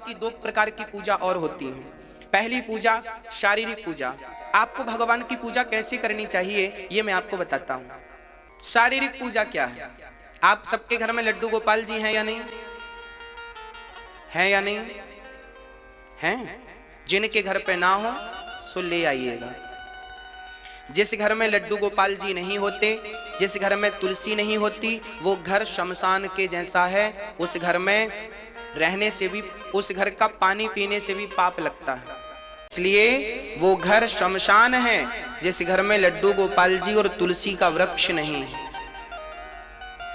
की दो प्रकार की पूजा और होती है। पहली पूजा शारीरिक पूजा। आपको भगवान की पूजा कैसे करनी चाहिए ये मैं आपको बताता हूं। शारीरिक पूजा क्या है? आप सबके घर में लड्डू गोपाल जी हैं या नहीं? हैं या नहीं? हैं? जिनके घर पे ना हो सो ले आइएगा। जिस घर में लड्डू गोपाल जी नहीं होते, जिस घर में तुलसी नहीं होती, वो घर शमशान के जैसा है। उस घर में रहने से भी, उस घर का पानी पीने से भी पाप लगता है। इसलिए वो घर शमशान है जिस घर में लड्डू गोपाल जी और तुलसी का वृक्ष नहीं है।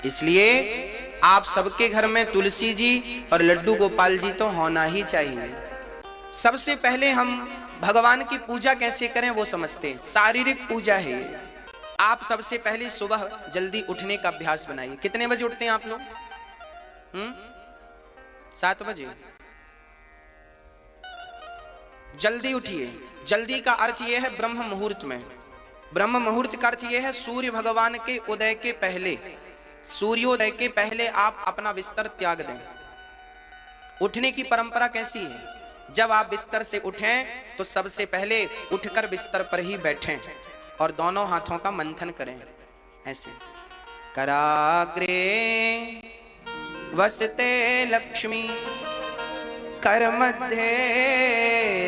इसलिए आप सबके घर में तुलसी जी और लड्डू गोपाल जी तो होना ही चाहिए। सबसे पहले हम भगवान की पूजा कैसे करें वो समझते हैं। शारीरिक पूजा है। आप सबसे पहले सुबह जल्दी उठने का अभ्यास बनाइए। कितने बजे उठते हैं आप लोग? 7 बजे। जल्दी उठिए। जल्दी का अर्थ यह है ब्रह्म मुहूर्त में। ब्रह्म मुहूर्त का अर्थ यह है सूर्य भगवान के उदय के पहले, सूर्योदय के पहले आप अपना बिस्तर त्याग दें। उठने की परंपरा कैसी है? जब आप बिस्तर से उठें तो सबसे पहले उठकर बिस्तर पर ही बैठें और दोनों हाथों का मंथन करें ऐसे। कराग्रे वसते लक्ष्मी कर मध्य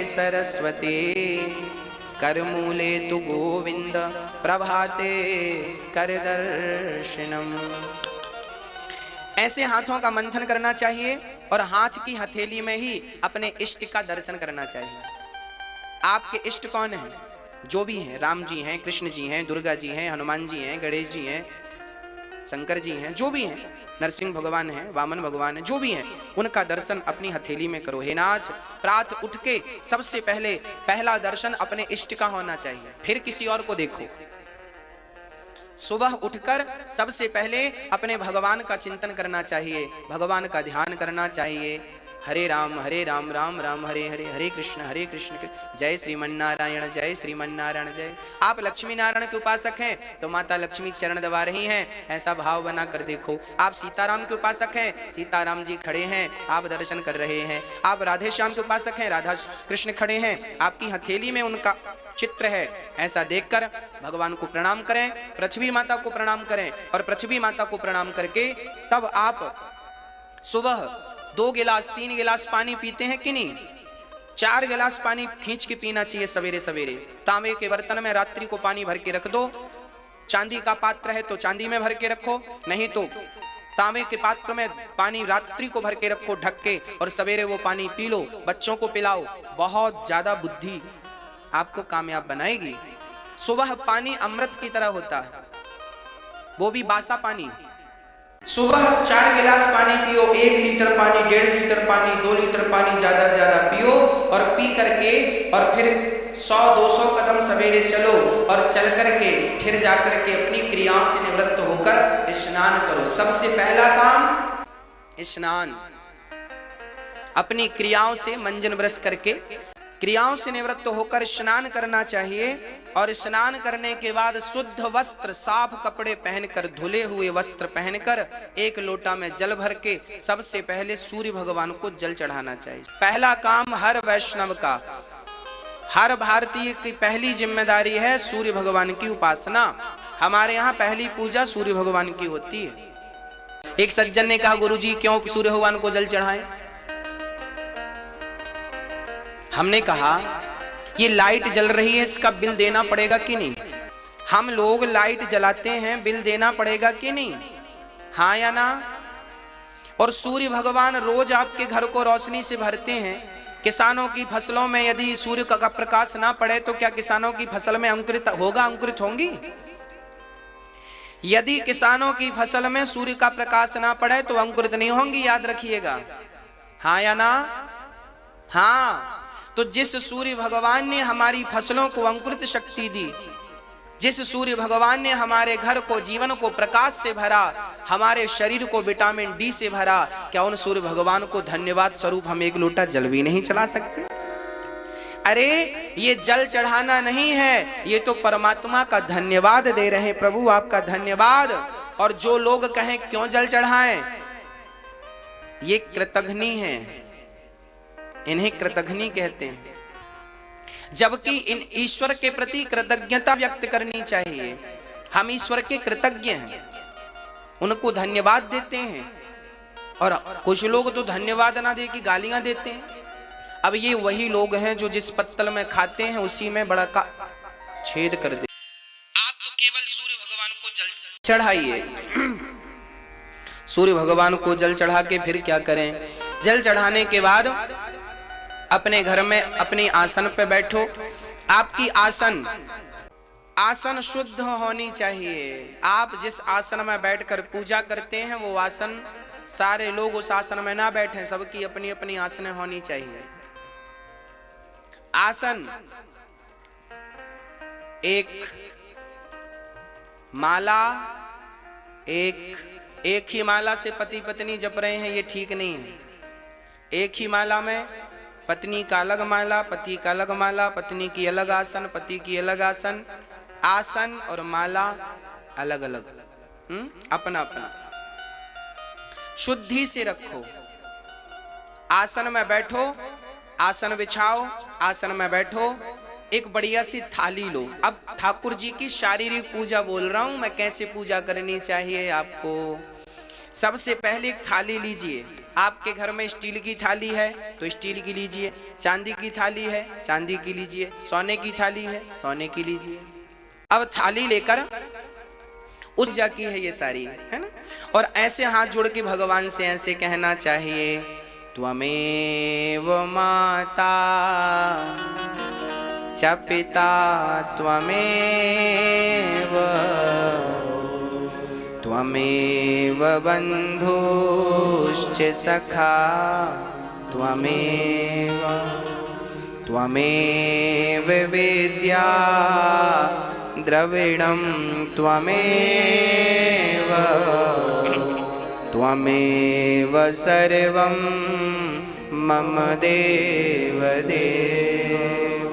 सरस्वती करमूले तु गोविंद प्रभाते कर दर्शनम। ऐसे हाथों का मंथन करना चाहिए और हाथ की हथेली में ही अपने इष्ट का दर्शन करना चाहिए। आपके इष्ट कौन हैं? जो भी हैं, राम जी हैं, कृष्ण जी हैं, दुर्गा जी हैं, हनुमान जी हैं, गणेश जी हैं, शंकर जी हैं, जो भी हैं, नरसिंह भगवान हैं, वामन भगवान हैं, जो भी हैं, उनका दर्शन अपनी हथेली में करो। हे नाथ, प्रातः उठ के सबसे पहले पहला दर्शन अपने इष्ट का होना चाहिए, फिर किसी और को देखो। सुबह उठकर सबसे पहले अपने भगवान का चिंतन करना चाहिए, भगवान का ध्यान करना चाहिए। हरे राम राम राम हरे हरे, हरे कृष्ण जय श्रीमन्नारायण जय श्रीमन्नारायण जय। आप लक्ष्मी नारायण के उपासक हैं तो माता लक्ष्मी चरण दबा रही हैं, ऐसा भाव बना कर देखो। आप सीताराम के उपासक हैं, सीताराम जी खड़े हैं, आप दर्शन कर रहे हैं। आप राधे श्याम के उपासक हैं, राधा कृष्ण खड़े हैं, आपकी हथेली में उनका चित्र है। ऐसा देखकर भगवान को प्रणाम करें, पृथ्वी माता को प्रणाम करें और पृथ्वी माता को प्रणाम करके तब आप सुबह 2 गिलास 3 गिलास पानी पीते हैं कि नहीं? 4 गिलास पानी खींच के पीना चाहिए सवेरे सवेरे। तांबे के बर्तन में रात्रि को पानी भर के रख दो। चांदी का पात्र है तो चांदी में भर के रखो, नहीं तो तांबे के पात्र में पानी रात्रि को भर के रखो ढक के, और सवेरे वो पानी पी लो, बच्चों को पिलाओ। बहुत ज्यादा बुद्धि आपको कामयाब बनाएगी। सुबह पानी अमृत की तरह होता है, वो भी बासा पानी। सुबह 4 गिलास पानी पियो, 1 लीटर पानी, 1.5 लीटर पानी, 2 लीटर पानी ज्यादा से ज्यादा पियो, और पी करके और फिर 100-200 कदम सवेरे चलो, और चल करके फिर जाकर के अपनी क्रियाओं से निवृत्त होकर स्नान करो। सबसे पहला काम स्नान। अपनी क्रियाओं से मंजन ब्रश करके क्रियाओं से निवृत्त होकर स्नान करना चाहिए। और स्नान करने के बाद शुद्ध वस्त्र, साफ कपड़े पहनकर, धुले हुए वस्त्र पहनकर 1 लोटा में जल भर के सबसे पहले सूर्य भगवान को जल चढ़ाना चाहिए। पहला काम हर वैष्णव का, हर भारतीय की पहली जिम्मेदारी है सूर्य भगवान की उपासना। हमारे यहाँ पहली पूजा सूर्य भगवान की होती है। एक सज्जन ने कहा, गुरुजी क्यों सूर्य भगवान को जल चढ़ाएं? हमने कहा ये लाइट जल रही है, इसका बिल देना पड़ेगा कि नहीं? हम लोग लाइट जलाते हैं, बिल देना पड़ेगा कि नहीं? हाँ या ना? और सूर्य भगवान रोज आपके घर को रोशनी से भरते हैं। किसानों की फसलों में यदि सूर्य का प्रकाश ना पड़े तो क्या किसानों की फसल में अंकुरित होगा, अंकुरित होंगी? यदि किसानों की फसल में सूर्य का प्रकाश ना पड़े तो अंकुरित नहीं होंगी, याद रखिएगा। हाँ या ना? हाँ। तो जिस सूर्य भगवान ने हमारी फसलों को अंकुरित शक्ति दी, जिस सूर्य भगवान ने हमारे घर को, जीवन को प्रकाश से भरा, हमारे शरीर को विटामिन डी से भरा, क्या उन सूर्य भगवान को धन्यवाद स्वरूप हम 1 लोटा जल भी नहीं चढ़ा सकते? अरे ये जल चढ़ाना नहीं है, ये तो परमात्मा का धन्यवाद दे रहे हैं, प्रभु आपका धन्यवाद। और जो लोग कहें क्यों जल चढ़ाएं, ये कृतघ्नी है, इन्हें कृतघ्नि कहते हैं। जबकि इन ईश्वर के प्रति कृतज्ञता व्यक्त करनी चाहिए। हम ईश्वर के कृतज्ञ हैं, उनको धन्यवाद देते हैं। और कुछ लोग तो धन्यवाद ना दे की गालियां देते हैं। अब ये वही लोग हैं जो जिस पत्तल में खाते हैं उसी में बड़ा का छेद कर दे। आप तो केवल सूर्य भगवान को जल चढ़ाइए, सूर्य भगवान को जल चढ़ा के फिर क्या करें? जल चढ़ाने के बाद अपने घर में अपनी आसन पे बैठो। आपकी आसन शुद्ध होनी चाहिए। आप जिस आसन में बैठकर पूजा करते हैं वो आसन, सारे लोग उस आसन में ना बैठें, सबकी अपनी अपनी आसनें होनी चाहिए। आसन एक माला, एक ही माला से पति पत्नी जप रहे हैं, ये ठीक नहीं है। एक ही माला में पत्नी का अलग माला, पति का अलग माला, पत्नी की अलग आसन, पति की अलग आसन। आसन और माला अलग अलग, अपना अपना। शुद्धि से रखो। आसन में बैठो, आसन बिछाओ, आसन में बैठो। एक बढ़िया सी थाली लो। अब ठाकुर जी की शारीरिक पूजा बोल रहा हूं मैं, कैसे पूजा करनी चाहिए आपको। सबसे पहले एक थाली लीजिए। आपके घर में स्टील की थाली है तो स्टील की लीजिए, चांदी की थाली है चांदी की लीजिए, सोने की थाली है सोने की लीजिए। अब थाली लेकर उस पूजा की है ये सारी, है ना। और ऐसे हाथ जोड़ के भगवान से ऐसे कहना चाहिए, त्वमेव माता च पिता त्वमेव, त्वमेव बन्धुश्च सखा त्वमेव, त्वमेव विद्या द्रविणं त्वमेव, त्वमेव सर्वं मम देव देव।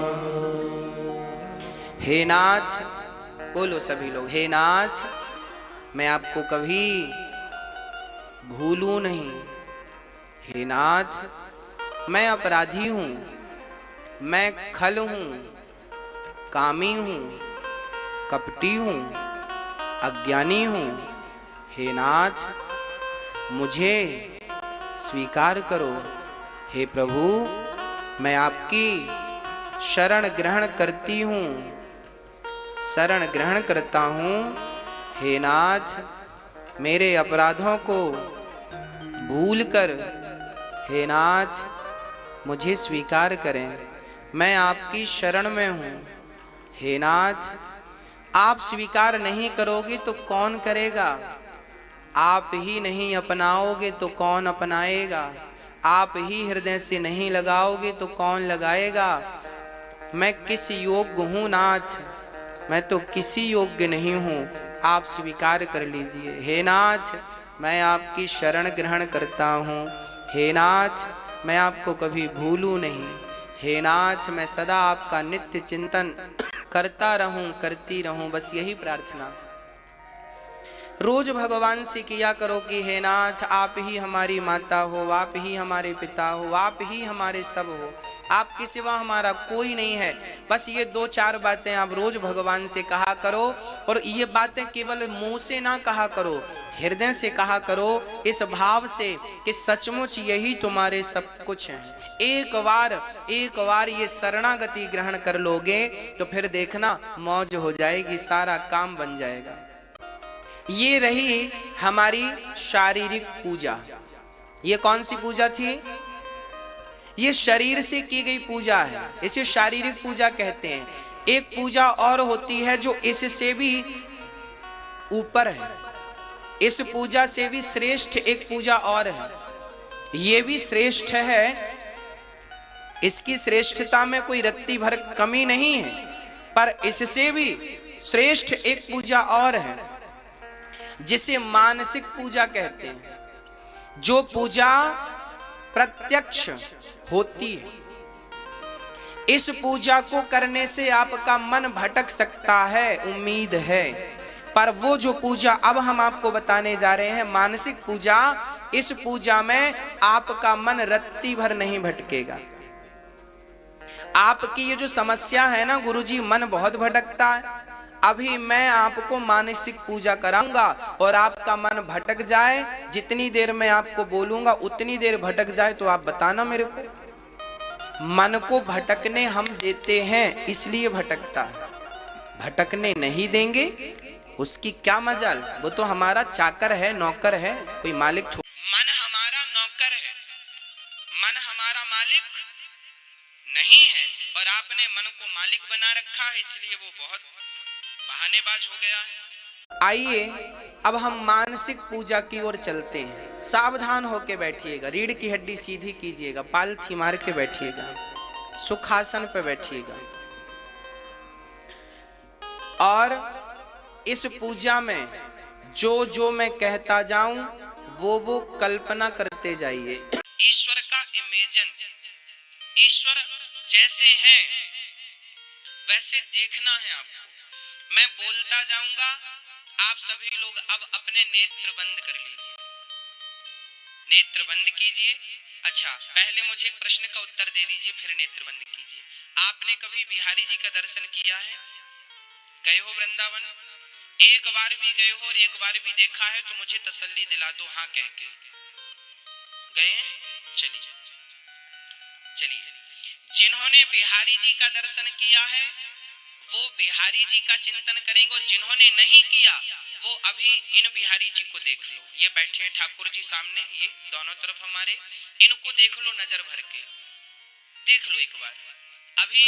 हे नाथ, बोलो सभी लोग, हे नाथ मैं आपको कभी भूलूं नहीं। हे नाथ मैं अपराधी हूं, मैं खल हूं, कामी हूं, कपटी हूं, अज्ञानी हूं। हे नाथ मुझे स्वीकार करो। हे प्रभु मैं आपकी शरण ग्रहण करती हूं, शरण ग्रहण करता हूं। हे नाथ मेरे अपराधों को भूलकर हे नाथ मुझे स्वीकार करें, मैं आपकी शरण में हूं। हे नाथ आप स्वीकार नहीं करोगे तो कौन करेगा? आप ही नहीं अपनाओगे तो कौन अपनाएगा? आप ही हृदय से नहीं लगाओगे तो कौन लगाएगा? मैं किस योग्य हूँ नाथ? मैं तो किसी योग्य नहीं हूँ, आप स्वीकार कर लीजिए। हे नाथ मैं आपकी शरण ग्रहण करता हूँ। हे नाथ मैं आपको कभी भूलूं नहीं। हे नाथ मैं सदा आपका नित्य चिंतन करता रहूं, करती रहूं, बस यही प्रार्थना रोज भगवान से किया करो कि हे नाथ आप ही हमारी माता हो, आप ही हमारे पिता हो, आप ही हमारे सब हो, आपके सिवा हमारा कोई नहीं है। बस ये दो चार बातें आप रोज भगवान से कहा करो। और ये बातें केवल मुंह से ना कहा करो, हृदय से कहा करो, इस भाव से कि सचमुच यही तुम्हारे सब कुछ हैं। एक बार ये शरणागति ग्रहण कर लोगे तो फिर देखना मौज हो जाएगी, सारा काम बन जाएगा। ये रही हमारी शारीरिक पूजा। ये कौन सी पूजा थी? ये शरीर से की गई पूजा है, इसे शारीरिक पूजा कहते हैं। एक पूजा और होती है जो इससे भी ऊपर है, इस पूजा से भी श्रेष्ठ एक पूजा और है। ये भी श्रेष्ठ है, इसकी श्रेष्ठता में कोई रत्ती भर कमी नहीं है, पर इससे भी श्रेष्ठ एक पूजा और है जिसे मानसिक पूजा कहते हैं। जो पूजा प्रत्यक्ष होती है, इस पूजा को करने से आपका मन भटक सकता है, उम्मीद है, पर वो जो पूजा अब हम आपको बताने जा रहे हैं मानसिक पूजा, इस पूजा में आपका मन रत्ती भर नहीं भटकेगा। आपकी ये जो समस्या है ना गुरुजी, मन बहुत भटकता है, अभी मैं आपको मानसिक पूजा कराऊंगा और आपका मन भटक जाए, जितनी देर मैं आपको बोलूंगा उतनी देर भटक जाए तो आप बताना मेरे को। मन को भटकने हम देते हैं इसलिए भटकता है, भटकने नहीं देंगे उसकी क्या मजाल, वो तो हमारा चाकर है, नौकर है, कोई मालिक। मन हमारा नौकर है, मन हमारा मालिक नहीं है, और आपने मन को मालिक बना रखा है, इसलिए वो बहुत बहानेबाज हो गया है। आइए अब हम मानसिक पूजा की ओर चलते हैं। सावधान होके बैठिएगा, रीढ़ की हड्डी सीधी कीजिएगा, पालथी मार के बैठिएगा, सुखासन पे बैठिएगा, और इस पूजा में जो जो मैं कहता जाऊं वो कल्पना करते जाइए। ईश्वर का इमेजिन, ईश्वर जैसे हैं वैसे देखना है आपको। मैं बोलता जाऊंगा, आप सभी लोग अब अपने नेत्र बंद कर लीजिए, नेत्र बंद कीजिए। अच्छा, पहले मुझे एक प्रश्न का उत्तर दे दीजिए, फिर नेत्र बंद कीजिए। आपने कभी बिहारी जी का दर्शन किया है? गए हो वृंदावन? एक बार भी गए हो और एक बार भी देखा है तो मुझे तसल्ली दिला दो हाँ कह के। गए हैं? चलिए चलिए, जिन्होंने बिहारी जी का दर्शन किया है वो बिहारी जी का चिंतन करेंगे, जिन्होंने नहीं किया वो अभी इन बिहारी जी को देख लो। ये बैठे हैं ठाकुर जी सामने, ये दोनों तरफ हमारे, इनको देख लो, नजर भर के देख लो एक बार। अभी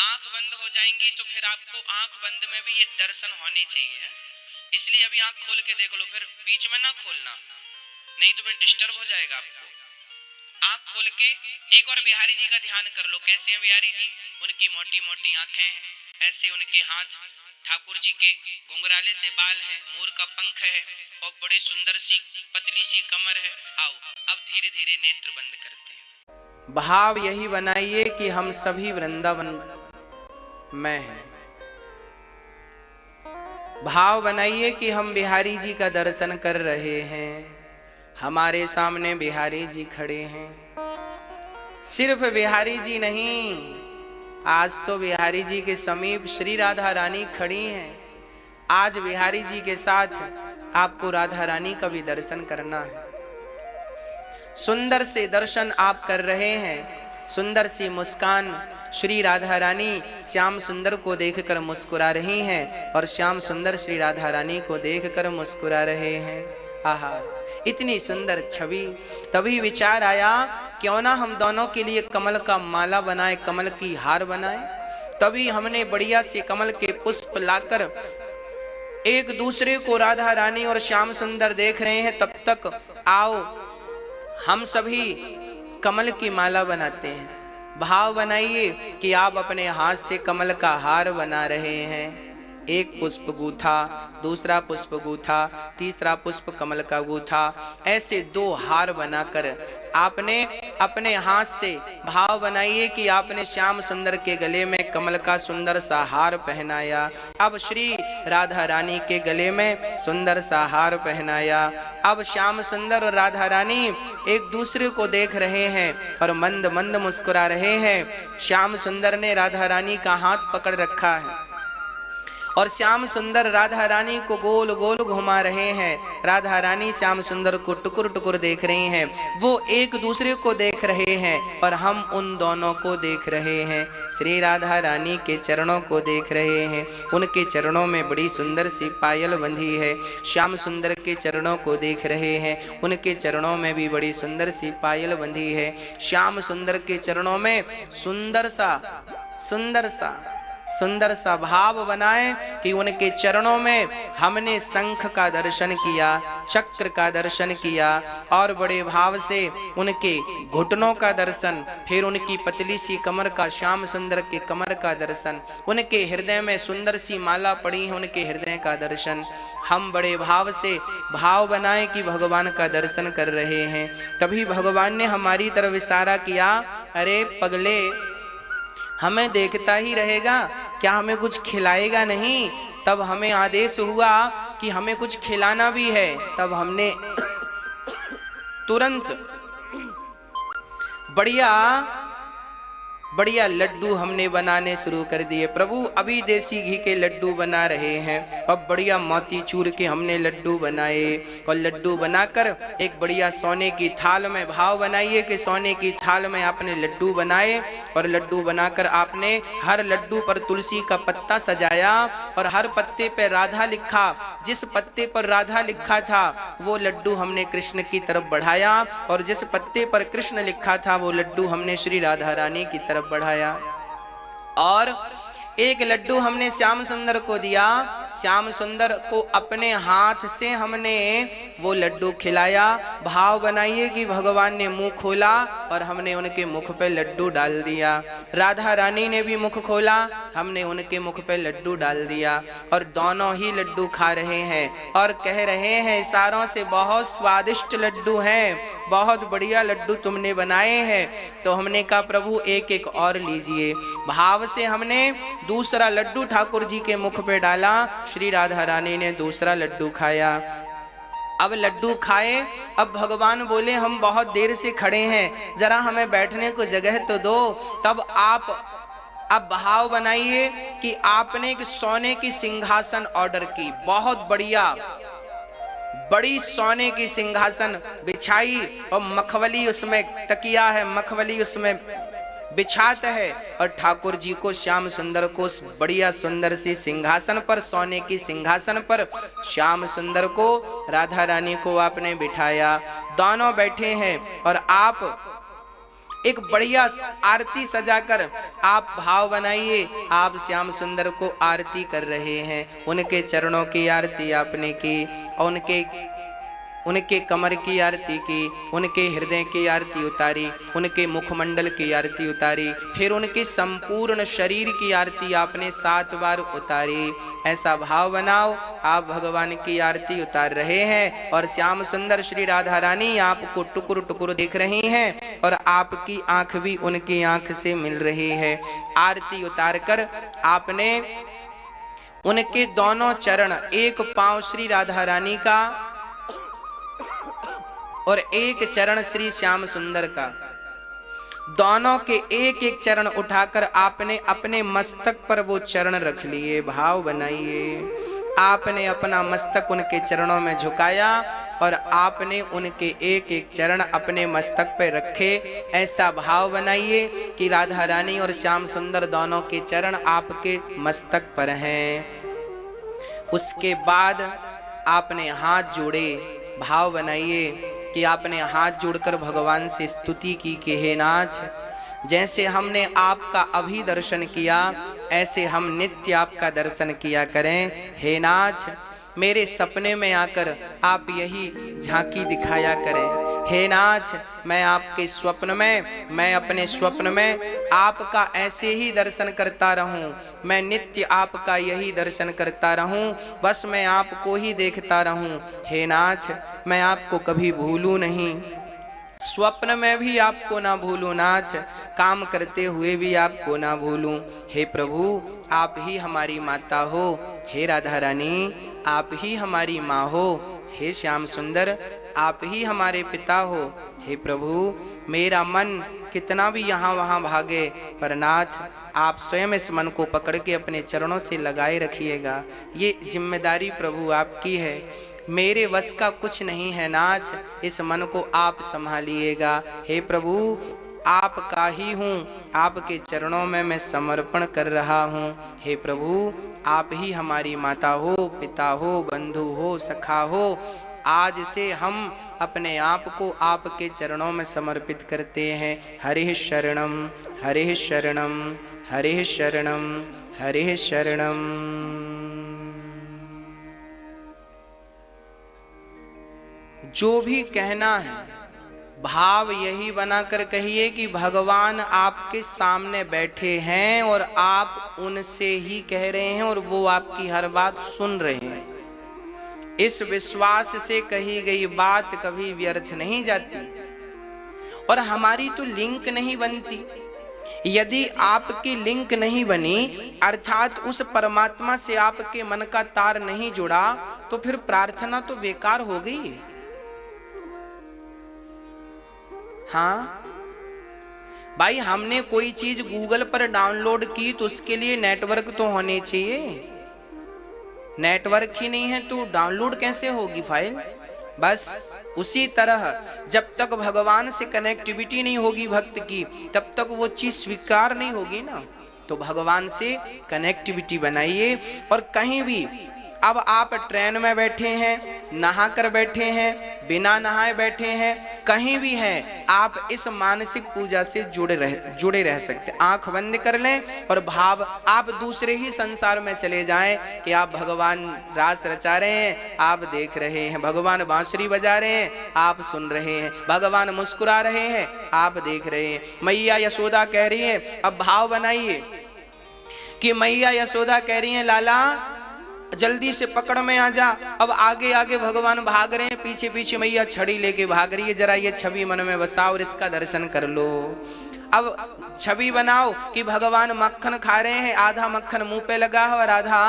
आंख बंद हो जाएंगी तो फिर आपको आंख बंद में भी ये दर्शन होने चाहिए, इसलिए अभी आंख खोल के देख लो, फिर बीच में ना खोलना, नहीं तो फिर डिस्टर्ब हो जाएगा आपको। आंख खोल के एक बार बिहारी जी का ध्यान कर लो। कैसे हैं बिहारी जी? उनकी मोटी मोटी आंखें हैं, ऐसे उनके हाथ, ठाकुर जी के घुंघराले से बाल हैं, मोर का पंख है और बड़ी सुंदर सी पतली सी कमर है। आओ अब धीरे धीरे नेत्र बंद करते हैं। भाव यही बनाइए कि हम सभी वृंदावन में हैं। भाव बनाइए कि हम बिहारी जी का दर्शन कर रहे हैं, हमारे सामने बिहारी जी खड़े हैं। सिर्फ बिहारी जी नहीं, आज तो बिहारी जी के समीप श्री राधा रानी खड़ी हैं। आज बिहारी जी के साथ आपको राधा रानी का भी दर्शन करना है। सुंदर से दर्शन आप कर रहे हैं, सुंदर सी मुस्कान, श्री राधा रानी श्याम सुंदर को देखकर मुस्कुरा रही हैं और श्याम सुंदर श्री राधा रानी को देखकर मुस्कुरा रहे हैं। आहा, इतनी सुंदर छवि। तभी विचार आया क्यों ना हम दोनों के लिए कमल का माला बनाए, कमल की हार बनाए। तभी हमने बढ़िया से कमल के पुष्प लाकर एक दूसरे को, राधा रानी और श्याम सुंदर देख रहे हैं, तब तक आओ हम सभी कमल की माला बनाते हैं। भाव बनाइए कि आप अपने हाथ से कमल का हार बना रहे हैं। एक पुष्प गूथा, दूसरा पुष्प गूथा, तीसरा पुष्प कमल का गूथा, ऐसे 2 हार बनाकर आपने अपने हाथ से भाव बनाइए कि आपने श्याम सुंदर के गले में कमल का सुंदर सा हार पहनाया। अब श्री राधा रानी के गले में सुंदर सा हार पहनाया। अब श्याम सुंदर और राधा रानी एक दूसरे को देख रहे हैं और मंद मंद मुस्कुरा रहे हैं। श्याम सुंदर ने राधा रानी का हाथ पकड़ रखा है और श्याम सुंदर राधा रानी को गोल गोल घुमा रहे हैं। राधा रानी श्याम सुंदर को टुकुर टुकुर देख रही हैं। वो एक दूसरे को देख रहे हैं और हम उन दोनों को देख रहे हैं। श्री राधा रानी के चरणों को देख रहे हैं। उनके चरणों में बड़ी सुंदर सी पायल बंधी है। श्याम सुंदर के चरणों को देख रहे हैं, उनके चरणों में भी बड़ी सुंदर सी पायल बंधी है। श्याम सुंदर के चरणों में सुंदर सा भाव बनाए कि उनके चरणों में हमने शंख का दर्शन किया, चक्र का दर्शन किया और बड़े भाव से उनके घुटनों का दर्शन, फिर उनकी पतली सी कमर का, श्याम सुंदर के कमर का दर्शन, उनके हृदय में सुंदर सी माला पड़ी है, उनके हृदय का दर्शन। हम बड़े भाव से भाव बनाए कि भगवान का दर्शन कर रहे हैं। तभी भगवान ने हमारी तरफ इशारा किया, अरे पगले, हमें देखता ही रहेगा क्या, हमें कुछ खिलाएगा नहीं? तब हमें आदेश हुआ कि हमें कुछ खिलाना भी है। तब हमने तुरंत बढ़िया बढ़िया लड्डू हमने बनाने शुरू कर दिए। प्रभु अभी देसी घी के लड्डू बना रहे हैं और बढ़िया मोतीचूर के हमने लड्डू बनाए। और लड्डू बनाकर एक बढ़िया सोने की थाल में, भाव बनाइए कि सोने की थाल में आपने लड्डू बनाए और लड्डू बनाकर आपने हर लड्डू पर तुलसी का पत्ता सजाया और हर पत्ते पर राधा लिखा। जिस पत्ते पर राधा लिखा था वो लड्डू हमने कृष्ण की तरफ बढ़ाया और जिस पत्ते पर कृष्ण लिखा था वो लड्डू हमने श्री राधा रानी की तरफ बढ़ाया। और एक लड्डू हमने श्याम सुंदर को दिया। श्याम सुंदर को अपने हाथ से हमने वो लड्डू खिलाया। भाव बनाइए कि भगवान ने मुंह खोला और हमने उनके मुख पे लड्डू डाल दिया। राधा रानी ने भी मुख खोला, हमने उनके मुख पे लड्डू डाल दिया और दोनों ही लड्डू खा रहे हैं और कह रहे हैं इशारों से, बहुत स्वादिष्ट लड्डू हैं, बहुत बढ़िया लड्डू तुमने बनाए हैं। तो हमने कहा प्रभु एक एक और लीजिए। भाव से हमने दूसरा लड्डू ठाकुर जी के मुख पे डाला। श्री राधा रानी ने दूसरा लड्डू खाया। अब लड्डू खाए, अब भगवान बोले हम बहुत देर से खड़े हैं, जरा हमें बैठने को जगह तो दो। तब आप अब भाव बनाइए कि आपने एक सोने की सिंहासन ऑर्डर की, बहुत बढ़िया बड़ी सोने की सिंहासन बिछाई और मखमली उसमें तकिया है, मखमली उसमें बिछाता है और ठाकुर जी को, श्याम सुंदर को बढ़िया सुंदर सी सिंहासन पर, सोने की सिंहासन पर श्याम सुंदर को, राधा रानी को आपने बिठाया। दोनों बैठे हैं और आप एक बढ़िया आरती सजाकर आप भाव बनाइए, आप श्याम सुंदर को आरती कर रहे हैं। उनके चरणों की आरती आपने की और उनके कमर की आरती की, उनके हृदय की आरती उतारी, उनके मुखमंडल की आरती उतारी, फिर उनके संपूर्ण शरीर की आरती आपने 7 बार उतारी। ऐसा भाव बनाओ आप भगवान की आरती उतार रहे हैं और श्याम सुंदर श्री राधा रानी आपको टुकुर टुकुर देख रही हैं और आपकी आंख भी उनकी आंख से मिल रही है। आरती उतार कर आपने उनके दोनों चरण, एक पांव श्री राधा रानी का और एक चरण श्री श्याम सुंदर का, दोनों के एक एक चरण उठाकर आपने अपने मस्तक पर वो चरण रख लिए। भाव बनाइए, आपने अपना मस्तक उनके चरणों में झुकाया और आपने उनके एक एक चरण अपने मस्तक पर रखे। ऐसा भाव बनाइए कि राधा रानी और श्याम सुंदर दोनों के चरण आपके मस्तक पर हैं। उसके बाद आपने हाथ जोड़े। भाव बनाइए कि आपने हाथ जोड़कर भगवान से स्तुति की कि हे नाथ, जैसे हमने आपका अभी दर्शन किया ऐसे हम नित्य आपका दर्शन किया करें। हे नाथ, मेरे सपने में आकर आप यही झांकी दिखाया करें। हे नाथ, मैं आपके स्वप्न में, मैं अपने स्वप्न में आपका ऐसे ही दर्शन करता रहूं, मैं नित्य आपका यही दर्शन करता रहूं, बस मैं आपको ही देखता रहूं। हे नाथ, मैं आपको कभी भूलूं नहीं, स्वप्न में भी आपको ना भूलूं नाथ, काम करते हुए भी आपको ना भूलूं। हे प्रभु, आप ही हमारी माता हो। हे राधा रानी, आप ही हमारी माँ हो। हे श्याम सुंदर, आप ही हमारे पिता हो। हे प्रभु, मेरा मन कितना भी यहाँ वहाँ भागे, पर नाथ आप स्वयं इस मन को पकड़ के अपने चरणों से लगाए रखिएगा। ये जिम्मेदारी प्रभु आपकी है, मेरे वश का कुछ नहीं है नाथ, इस मन को आप संभालिएगा। हे प्रभु, आपका ही हूँ, आपके चरणों में मैं समर्पण कर रहा हूँ। हे प्रभु, आप ही हमारी माता हो, पिता हो, बंधु हो, सखा हो। आज से हम अपने आप को आपके चरणों में समर्पित करते हैं। हरिः शरणम, हरिः शरणम, हरिः शरणम, हरिः शरणम। जो भी कहना है भाव यही बनाकर कहिए कि भगवान आपके सामने बैठे हैं और आप उनसे ही कह रहे हैं और वो आपकी हर बात सुन रहे हैं। इस विश्वास से कही गई बात कभी व्यर्थ नहीं जाती और हमारी तो लिंक नहीं बनती। यदि आपकी लिंक नहीं बनी, अर्थात उस परमात्मा से आपके मन का तार नहीं जुड़ा, तो फिर प्रार्थना तो बेकार हो गई। हाँ, भाई हमने कोई चीज गूगल पर डाउनलोड की तो उसके लिए नेटवर्क तो होने चाहिए। नेटवर्क ही नहीं है तो डाउनलोड कैसे होगी फाइल। बस उसी तरह जब तक भगवान से कनेक्टिविटी नहीं होगी भक्त की, तब तक वो चीज स्वीकार नहीं होगी ना। तो भगवान से कनेक्टिविटी बनाइए। और कहीं भी, अब आप ट्रेन में बैठे हैं, नहा कर बैठे हैं, बिना नहाए बैठे हैं, कहीं भी हैं, आप इस मानसिक पूजा से जुड़े रह सकते। आंख बंद कर लें और भाव आप दूसरे ही संसार में चले जाएं कि आप भगवान रास रचा रहे हैं, आप देख रहे हैं, भगवान बांसुरी बजा रहे हैं, आप सुन रहे हैं, भगवान मुस्कुरा रहे हैं, आप देख रहे हैं। मैया यशोदा कह रही है, अब भाव बनाइए कि मैया यशोदा कह रही हैं, लाला जल्दी से पकड़ में आ जा। अब आगे आगे भगवान भाग रहे हैं, पीछे पीछे मैया छड़ी लेके भाग रही है। जरा ये छवि मन में बसाओ और इसका दर्शन कर लो। अब छवि बनाओ कि भगवान मक्खन खा रहे हैं, आधा मक्खन मुंह पे लगा है और आधा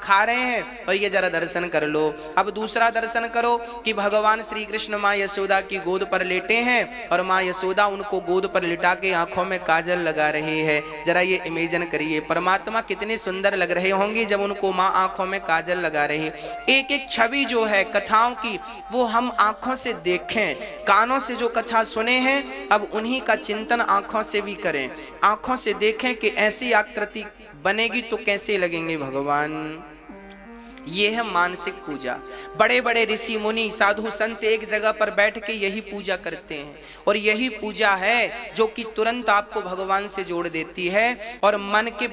खा रहे हैं, और ये जरा दर्शन कर लो। अब दूसरा दर्शन करो कि भगवान श्री कृष्ण माँ यशोदा की गोद पर लेटे हैं और माँ यशोदा उनको गोद पर लिटा के आंखों में काजल लगा रही है। जरा ये इमेजिन करिए, परमात्मा कितने सुंदर लग रहे होंगे जब उनको माँ आंखों में काजल लगा रही है। एक एक छवि जो है कथाओं की, वो हम आंखों से देखें, कानों से जो कथा सुने हैं, अब उन्हीं का चिंतन आंखों से भी करें। आंखों से देखें कि ऐसी आकृति बनेगी तो कैसे लगेंगे भगवान। ये है मानसिक पूजा। बड़े बड़े ऋषि मुनि साधु संत एक जगह पर बैठ के यही पूजा करते हैं, और यही पूजा है जो कि तुरंत आपको भगवान से जोड़ देती है और मन के